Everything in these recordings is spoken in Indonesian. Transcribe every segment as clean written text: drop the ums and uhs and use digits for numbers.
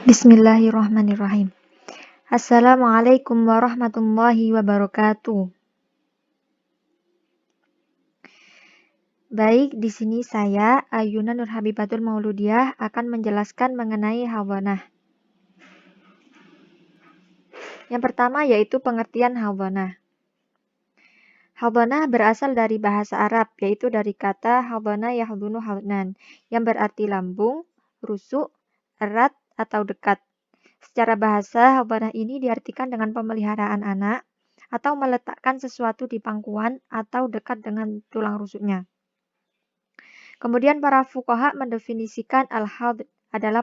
Bismillahirrahmanirrahim. Assalamualaikum warahmatullahi wabarakatuh. Baik, di sini saya, Ayuna Nur Habibatul Mauludiah, akan menjelaskan mengenai hawanah. Yang pertama yaitu pengertian hawanah. Hawanah berasal dari bahasa Arab, yaitu dari kata hawana yahdunu hawnan, yang berarti lambung, rusuk, erat, atau dekat. Secara bahasa, hawanah ini diartikan dengan pemeliharaan anak atau meletakkan sesuatu di pangkuan atau dekat dengan tulang rusuknya. Kemudian para fuqaha mendefinisikan al-hadh adalah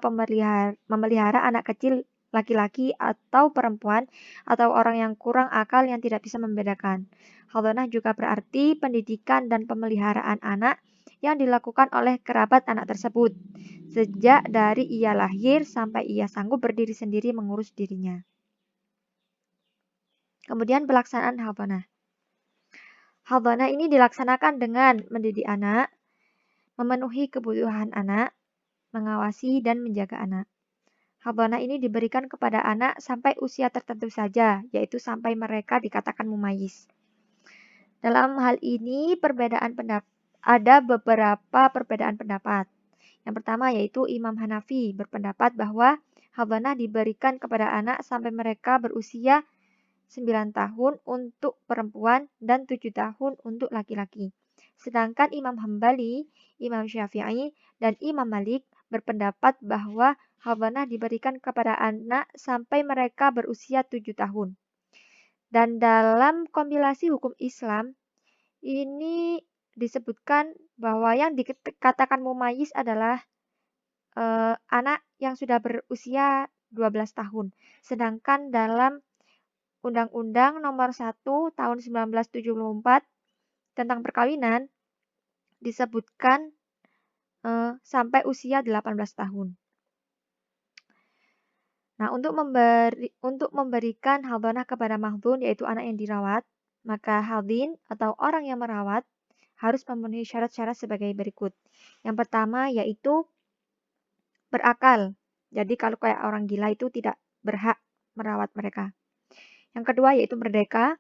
memelihara anak kecil laki-laki atau perempuan atau orang yang kurang akal yang tidak bisa membedakan. Hadhanah juga berarti pendidikan dan pemeliharaan anak yang dilakukan oleh kerabat anak tersebut sejak dari ia lahir sampai ia sanggup berdiri sendiri mengurus dirinya. Kemudian pelaksanaan hadhanah. Hadhanah ini dilaksanakan dengan mendidik anak, memenuhi kebutuhan anak, mengawasi dan menjaga anak. Hadhanah ini diberikan kepada anak sampai usia tertentu saja, yaitu sampai mereka dikatakan mumayyiz. Dalam hal ini ada beberapa perbedaan pendapat. Yang pertama yaitu Imam Hanafi berpendapat bahwa hadhanah diberikan kepada anak sampai mereka berusia 9 tahun untuk perempuan dan 7 tahun untuk laki-laki. Sedangkan Imam Hambali, Imam Syafi'i, dan Imam Malik berpendapat bahwa hadhanah diberikan kepada anak sampai mereka berusia 7 tahun. Dan dalam kompilasi hukum Islam, ini disebutkan bahwa yang dikatakan mumayyiz adalah anak yang sudah berusia 12 tahun. Sedangkan dalam Undang-Undang Nomor 1 Tahun 1974 tentang perkawinan disebutkan sampai usia 18 tahun. Nah, untuk memberikan hadhanah kepada mahdhun yaitu anak yang dirawat, maka hadin atau orang yang merawat harus memenuhi syarat-syarat sebagai berikut. Yang pertama yaitu berakal. Jadi kalau kayak orang gila itu tidak berhak merawat mereka. Yang kedua yaitu merdeka.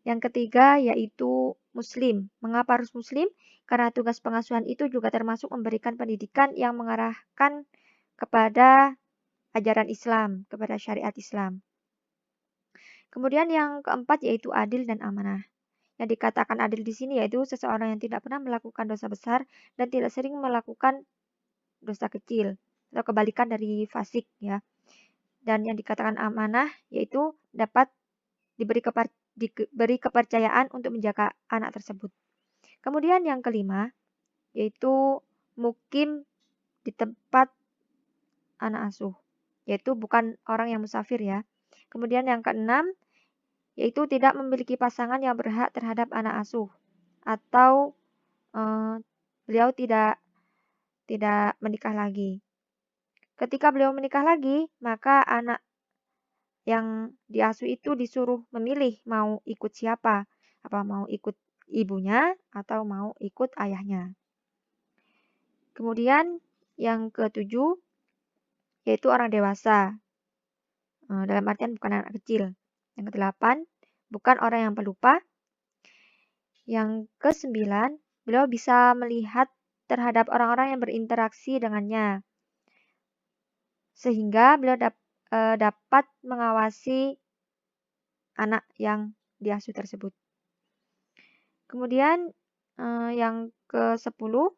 Yang ketiga yaitu muslim. Mengapa harus muslim? Karena tugas pengasuhan itu juga termasuk memberikan pendidikan yang mengarahkan kepada ajaran Islam, kepada syariat Islam. Kemudian yang keempat yaitu adil dan amanah. Yang dikatakan adil di sini yaitu seseorang yang tidak pernah melakukan dosa besar dan tidak sering melakukan dosa kecil atau kebalikan dari fasik ya. Dan yang dikatakan amanah yaitu dapat diberi kepercayaan untuk menjaga anak tersebut. Kemudian yang kelima yaitu mukim di tempat anak asuh, yaitu bukan orang yang musafir ya. Kemudian yang keenam yaitu tidak memiliki pasangan yang berhak terhadap anak asuh atau beliau tidak menikah lagi. Ketika beliau menikah lagi, maka anak yang diasuh itu disuruh memilih mau ikut siapa, apa mau ikut ibunya atau mau ikut ayahnya. Kemudian yang ketujuh yaitu orang dewasa. Dalam artian bukan anak kecil. Yang kedelapan, bukan orang yang pelupa. Yang kesembilan, beliau bisa melihat terhadap orang-orang yang berinteraksi dengannya. Sehingga beliau dapat mengawasi anak yang diasuh tersebut. Kemudian yang ke-10,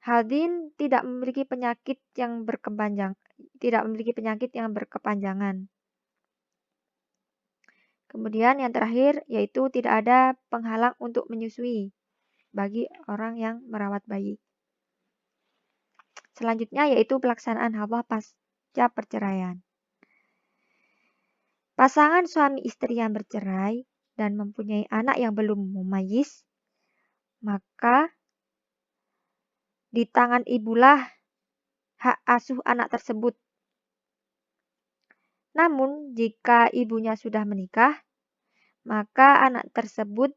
hadin tidak memiliki penyakit yang berkepanjangan. Kemudian yang terakhir yaitu tidak ada penghalang untuk menyusui bagi orang yang merawat bayi. Selanjutnya yaitu pelaksanaan hadhanah pasca perceraian. Pasangan suami istri yang bercerai dan mempunyai anak yang belum mumayyiz, maka di tangan ibulah hak asuh anak tersebut. Namun, jika ibunya sudah menikah, maka anak tersebut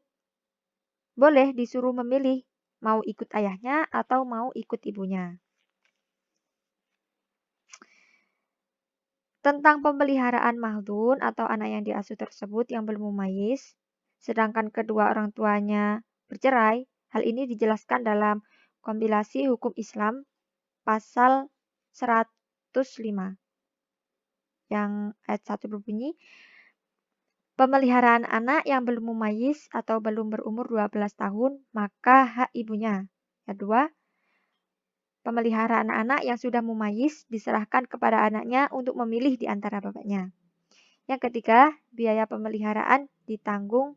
boleh disuruh memilih mau ikut ayahnya atau mau ikut ibunya. Tentang pemeliharaan mahdun atau anak yang diasuh tersebut yang belum mumayyiz, sedangkan kedua orang tuanya bercerai, hal ini dijelaskan dalam kompilasi hukum Islam pasal 105 yang ayat 1 berbunyi, pemeliharaan anak yang belum mumayyiz atau belum berumur 12 tahun, maka hak ibunya. Kedua, pemeliharaan anak yang sudah mumayyiz diserahkan kepada anaknya untuk memilih di antara bapaknya. Yang ketiga, biaya pemeliharaan ditanggung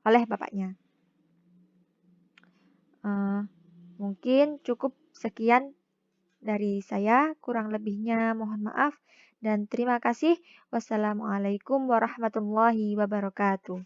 oleh bapaknya. Mungkin cukup sekian dari saya, kurang lebihnya mohon maaf dan terima kasih. Wassalamualaikum warahmatullahi wabarakatuh.